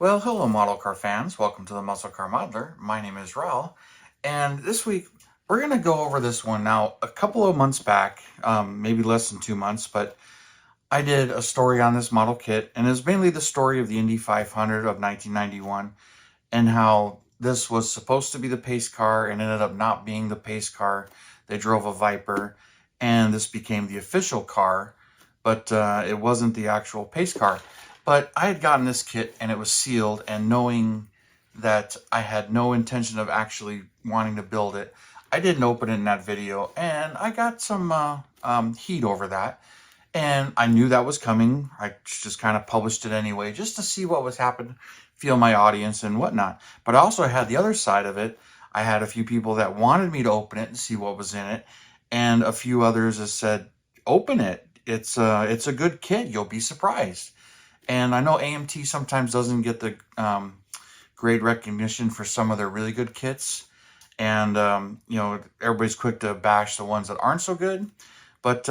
Well, hello, model car fans. Welcome to the Muscle Car Modeler. My name is Raul, and this week we're going to go over this one. Now, a couple of months back, maybe less than 2 months, but I did a story on this model kit, and it's mainly the story of the Indy 500 of 1991 and how this was supposed to be the pace car and ended up not being the pace car. They drove a Viper, and this became the official car, but it wasn't the actual pace car. But I had gotten this kit and it was sealed, and knowing that I had no intention of actually wanting to build it, I didn't open it in that video, and I got some heat over that. And I knew that was coming. I just kind of published it anyway, just to see what was happening, feel my audience and whatnot. But I also had the other side of it. I had a few people that wanted me to open it and see what was in it, and a few others that said, "Open it. It's a good kit. You'll be surprised." And I know AMT sometimes doesn't get the great recognition for some of their really good kits, and everybody's quick to bash the ones that aren't so good. But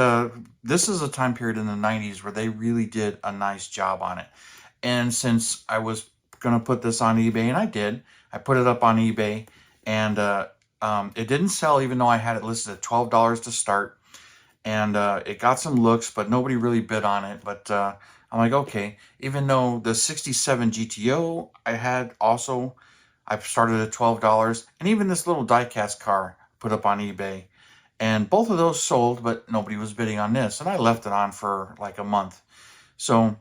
this is a time period in the 90s where they really did a nice job on it. And since I was going to put this on eBay, and I did, I put it up on eBay, and it didn't sell even though I had it listed at $12 to start. And it got some looks, but nobody really bid on it. But I'm like, okay, even though the 67 GTO I started at $12, and even this little diecast car put up on eBay. And both of those sold, but nobody was bidding on this. And I left it on for like a month. So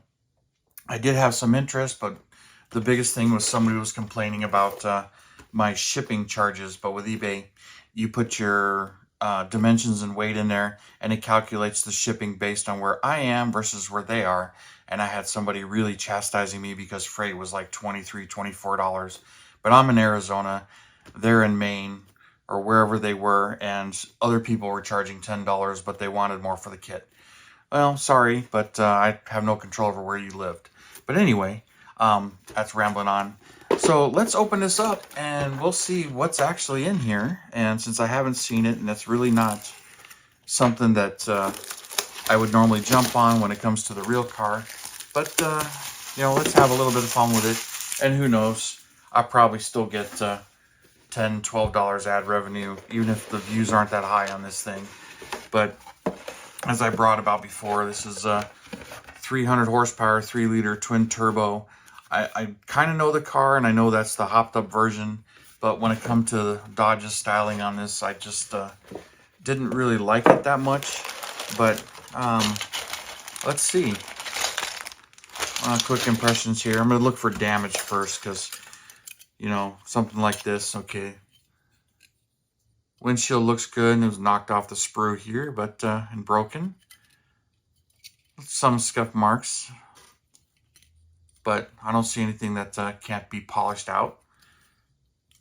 I did have some interest, but the biggest thing was somebody was complaining about my shipping charges. But with eBay, you put your dimensions and weight in there, and it calculates the shipping based on where I am versus where they are. And I had somebody really chastising me because freight was like $23, $24. But I'm in Arizona, they're in Maine, or wherever they were, and other people were charging $10, but they wanted more for the kit. Well, sorry, but I have no control over where you lived. But anyway, that's rambling on. So let's open this up and we'll see what's actually in here. And since I haven't seen it, and that's really not something that I would normally jump on when it comes to the real car, but let's have a little bit of fun with it. And who knows, I'll probably still get $10, $12 ad revenue, even if the views aren't that high on this thing. But as I brought about before, this is a 300 horsepower, 3-liter twin turbo. I kind of know the car, and I know that's the hopped up version, but when it comes to Dodge's styling on this, I just didn't really like it that much. But let's see. Quick impressions here. I'm going to look for damage first, because something like this, okay. Windshield looks good, and it was knocked off the sprue here, but and broken. Some scuff marks, but I don't see anything that can't be polished out.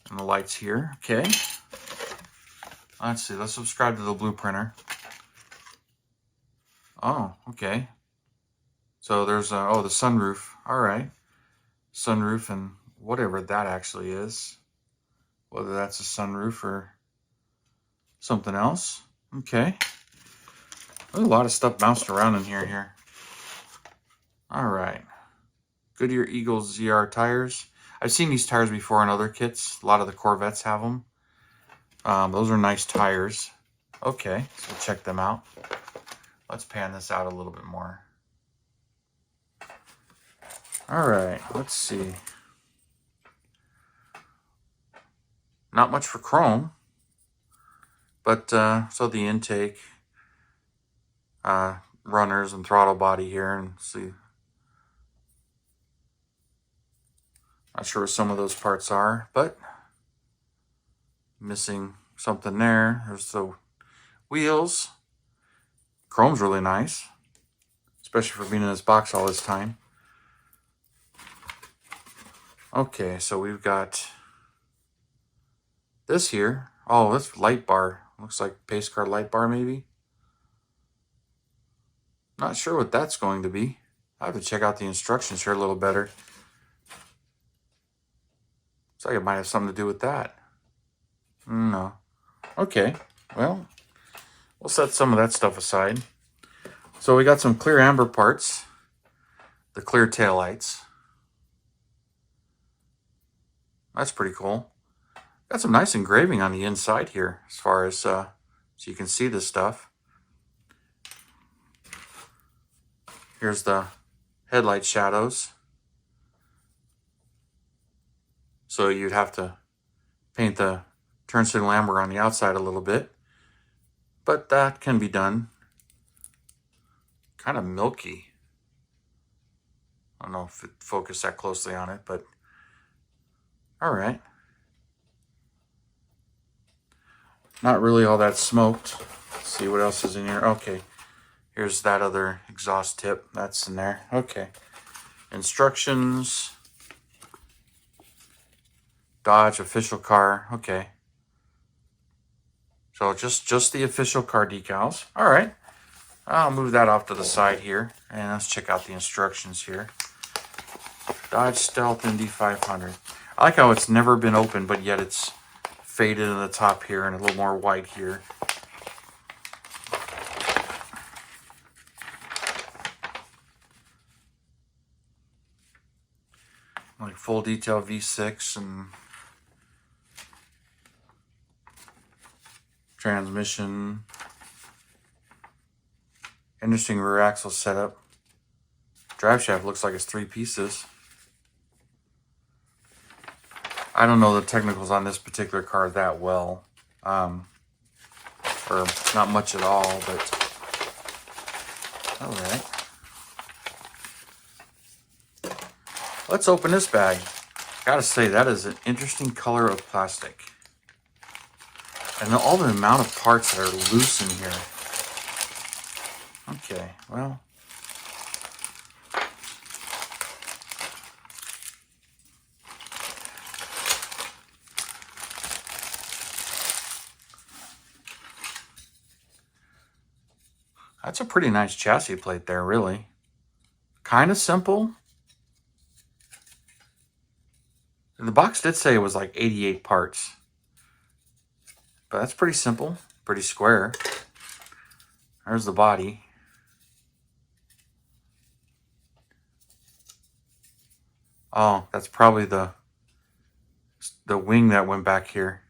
And the lights here, okay. Let's see, let's subscribe to the blueprinter. Oh, okay. So there's the sunroof. All right, sunroof and whatever that actually is, whether that's a sunroof or something else. Okay. There's a lot of stuff bounced around in here. All right. Goodyear Eagle ZR tires. I've seen these tires before in other kits. A lot of the Corvettes have them. Those are nice tires. Okay, so check them out. Let's pan this out a little bit more. All right, let's see. Not much for chrome, but so the intake, runners and throttle body here, and see. Not sure what some of those parts are, but missing something there. There's the wheels. Chrome's really nice, especially for being in this box all this time. Okay, so we've got this here. Oh, that's light bar. Looks like pace car light bar maybe. Not sure what that's going to be. I have to check out the instructions here a little better. Looks like it might have something to do with that. No. Okay, well, we'll set some of that stuff aside. So we got some clear amber parts. The clear taillights. That's pretty cool. Got some nice engraving on the inside here, as far as so you can see this stuff. Here's the headlight shadows. So you'd have to paint the turn signal amber on the outside a little bit, but that can be done. Kind of milky. I don't know if it focused that closely on it, but all right. Not really all that smoked. Let's see what else is in here. Okay, here's that other exhaust tip. That's in there. Okay. Instructions. Dodge official car. Okay. So just the official car decals. All right. I'll move that off to the side here, and let's check out the instructions here. Dodge Stealth Indy 500. I like how it's never been opened, but yet it's faded in the top here and a little more white here. Like full detail V6 and transmission. Interesting rear axle setup. Drive shaft looks like it's 3 pieces. I don't know the technicals on this particular car that well, or not much at all, but all right. Let's open this bag. Gotta say, that is an interesting color of plastic. And all the amount of parts that are loose in here. Okay, well. That's a pretty nice chassis plate there, really. Kind of simple. The box did say it was like 88 parts. But that's pretty simple, pretty square. There's the body. Oh, that's probably the wing that went back here.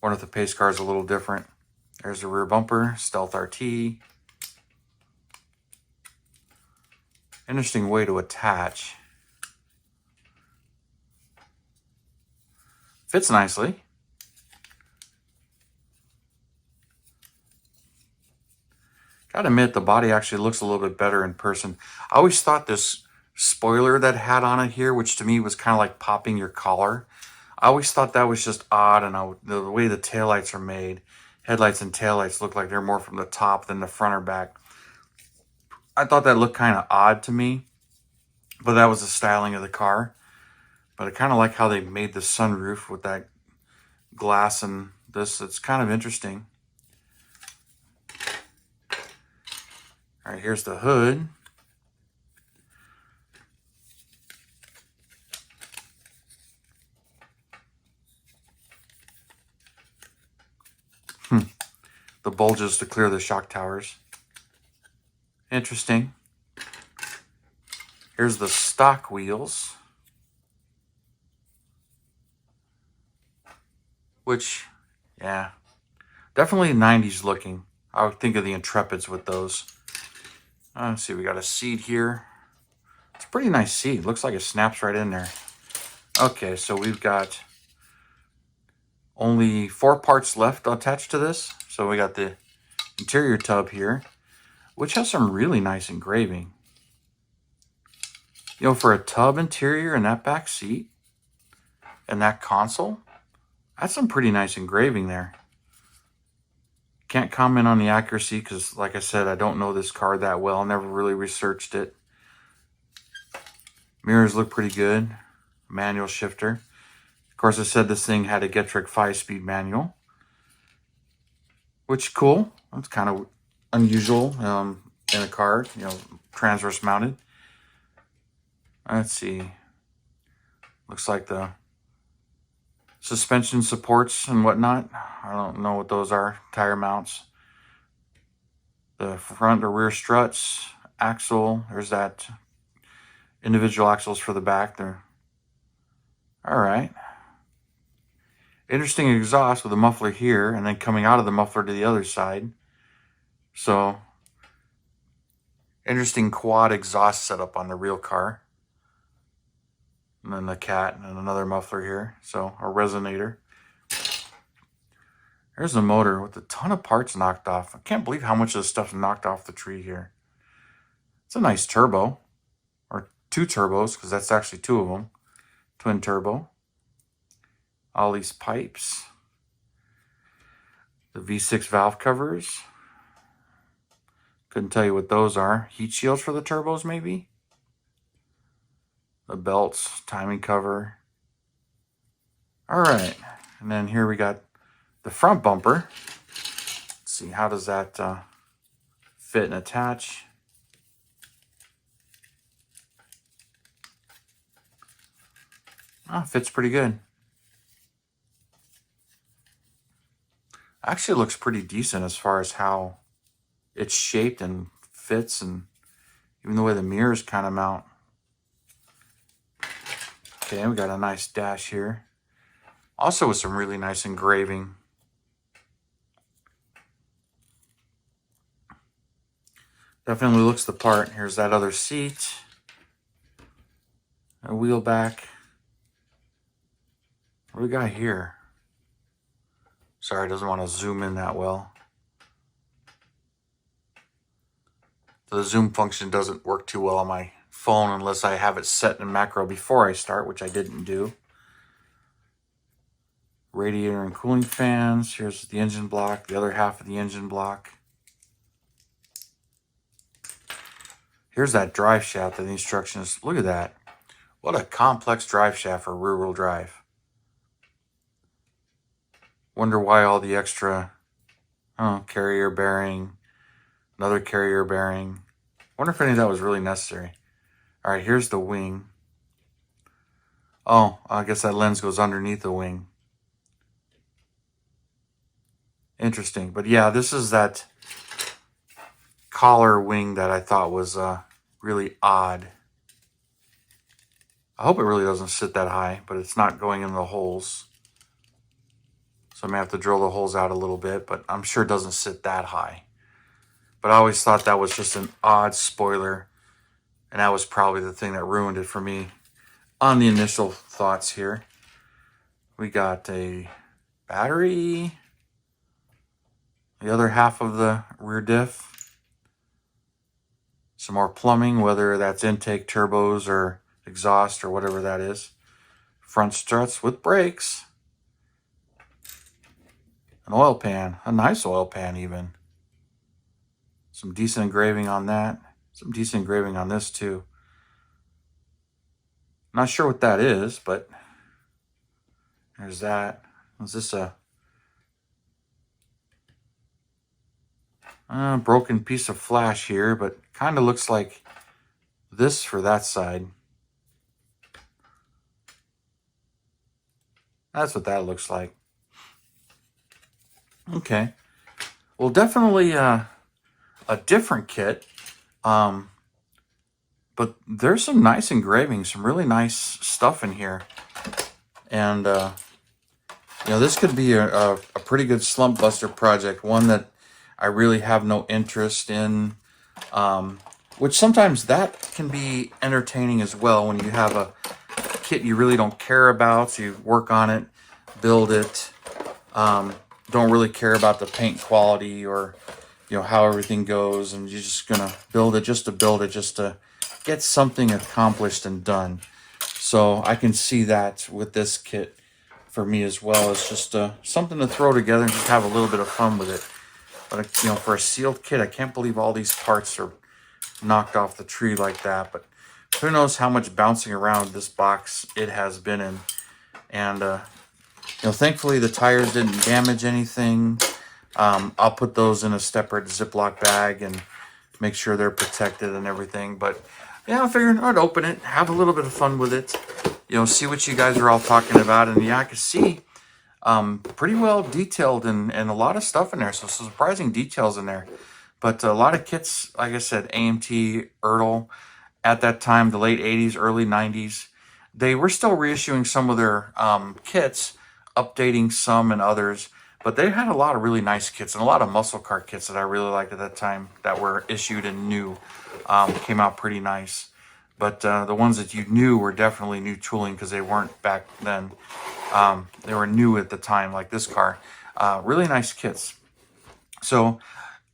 One of the pace cars a little different. There's the rear bumper, Stealth RT. Interesting way to attach. Fits nicely. Gotta admit, the body actually looks a little bit better in person. I always thought this spoiler that had on it here, which to me was kind of like popping your collar, I always thought that was just odd, and the way the taillights are made, headlights and taillights look like they're more from the top than the front or back. I thought that looked kind of odd to me, but that was the styling of the car. But I kind of like how they made the sunroof with that glass and this. It's kind of interesting. All right, here's the hood. The bulges to clear the shock towers. Interesting. Here's the stock wheels, which, yeah, definitely 90s looking. I would think of the Intrepids with those. Let's see, we got a seat here. It's a pretty nice seat. Looks like it snaps right in there. Okay, so we've got only 4 parts left attached to this. So we got the interior tub here, which has some really nice engraving. You know, for a tub interior and that back seat and that console, that's some pretty nice engraving there. Can't comment on the accuracy because, like I said, I don't know this car that well. Never really researched it. Mirrors look pretty good. Manual shifter. Of course, I said this thing had a Getrag 5-speed manual, which is cool. That's kind of unusual in a car, you know, transverse mounted. Let's see. Looks like the suspension supports and whatnot. I don't know what those are. Tire mounts. The front or rear struts. Axle. There's that individual axles for the back. They're All right. Interesting exhaust with a muffler here and then coming out of the muffler to the other side. So interesting quad exhaust setup on the real car. And then the cat and another muffler here. So a resonator. There's a motor with a ton of parts knocked off. I can't believe how much of this stuff's knocked off the tree here. It's a nice turbo. Or two turbos, because that's actually two of them. Twin turbo. All these pipes. The V6 valve covers. Couldn't tell you what those are. Heat shields for the turbos, maybe? The belts, timing cover. All right. And then here we got the front bumper. Let's see, how does that fit and attach? Oh, fits pretty good. Actually looks pretty decent as far as how it's shaped and fits, and even the way the mirrors kind of mount. Okay, we got a nice dash here. Also with some really nice engraving. Definitely looks the part. Here's that other seat. A wheel back. What do we got here? Sorry, it doesn't want to zoom in that well. The zoom function doesn't work too well on my phone unless I have it set in macro before I start, which I didn't do. Radiator and cooling fans. Here's the engine block, the other half of the engine block. Here's that drive shaft and the instructions. Look at that. What a complex drive shaft for rear-wheel drive. Wonder why all the extra carrier bearing, another carrier bearing. Wonder if any of that was really necessary. All right, here's the wing. Oh, I guess that lens goes underneath the wing. Interesting. But yeah, this is that collar wing that I thought was really odd. I hope it really doesn't sit that high, but it's not going in the holes. So I may have to drill the holes out a little bit, but I'm sure it doesn't sit that high. But I always thought that was just an odd spoiler, and that was probably the thing that ruined it for me on the initial thoughts here. We got a battery, the other half of the rear diff, some more plumbing, whether that's intake, turbos, or exhaust, or whatever that is. Front struts with brakes. An oil pan, a nice oil pan even. Some decent engraving on that. Some decent engraving on this too. Not sure what that is, but there's that. Is this a broken piece of flash here, but kind of looks like this for that side. That's what that looks like. Okay. Well, definitely a different kit. But there's some nice engraving, some really nice stuff in here. And, this could be a pretty good slump buster project, one that I really have no interest in, which sometimes that can be entertaining as well when you have a kit you really don't care about, so you work on it, build it, don't really care about the paint quality or how everything goes, and you're just gonna build it just to get something accomplished and done. So I can see that with this kit for me as well. It's just something to throw together and just have a little bit of fun with it. But for a sealed kit, I can't believe all these parts are knocked off the tree like that. But who knows how much bouncing around this box it has been in. And thankfully the tires didn't damage anything. I'll put those in a separate Ziploc bag and make sure they're protected and everything. But yeah, I figured I'd open it, have a little bit of fun with it, see what you guys are all talking about. And yeah, I could see pretty well detailed and a lot of stuff in there. So some surprising details in there. But a lot of kits, like I said, AMT ERTL at that time, the late 80s, early 90s. They were still reissuing some of their kits, updating some and others, but they had a lot of really nice kits and a lot of muscle car kits that I really liked at that time that were issued and new. Came out pretty nice. But the ones that you knew were definitely new tooling because they weren't back then. They were new at the time, like this car. Really nice kits. So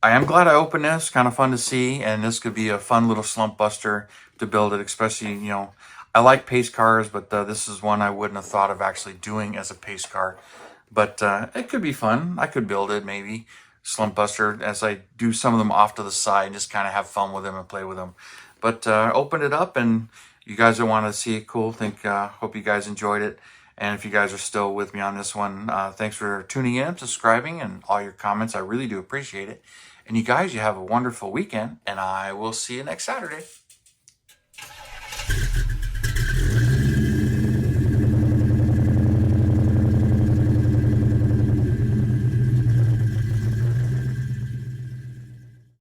I am glad I opened this. Kind of fun to see, and this could be a fun little slump buster to build it. Especially, I like pace cars, but this is one I wouldn't have thought of actually doing as a pace car. But it could be fun. I could build it maybe slump buster as I do some of them off to the side, and just kind of have fun with them and play with them. But open it up, and you guys that want to see it, cool. Hope you guys enjoyed it. And if you guys are still with me on this one, thanks for tuning in, subscribing, and all your comments. I really do appreciate it. And you guys, you have a wonderful weekend, and I will see you next Saturday.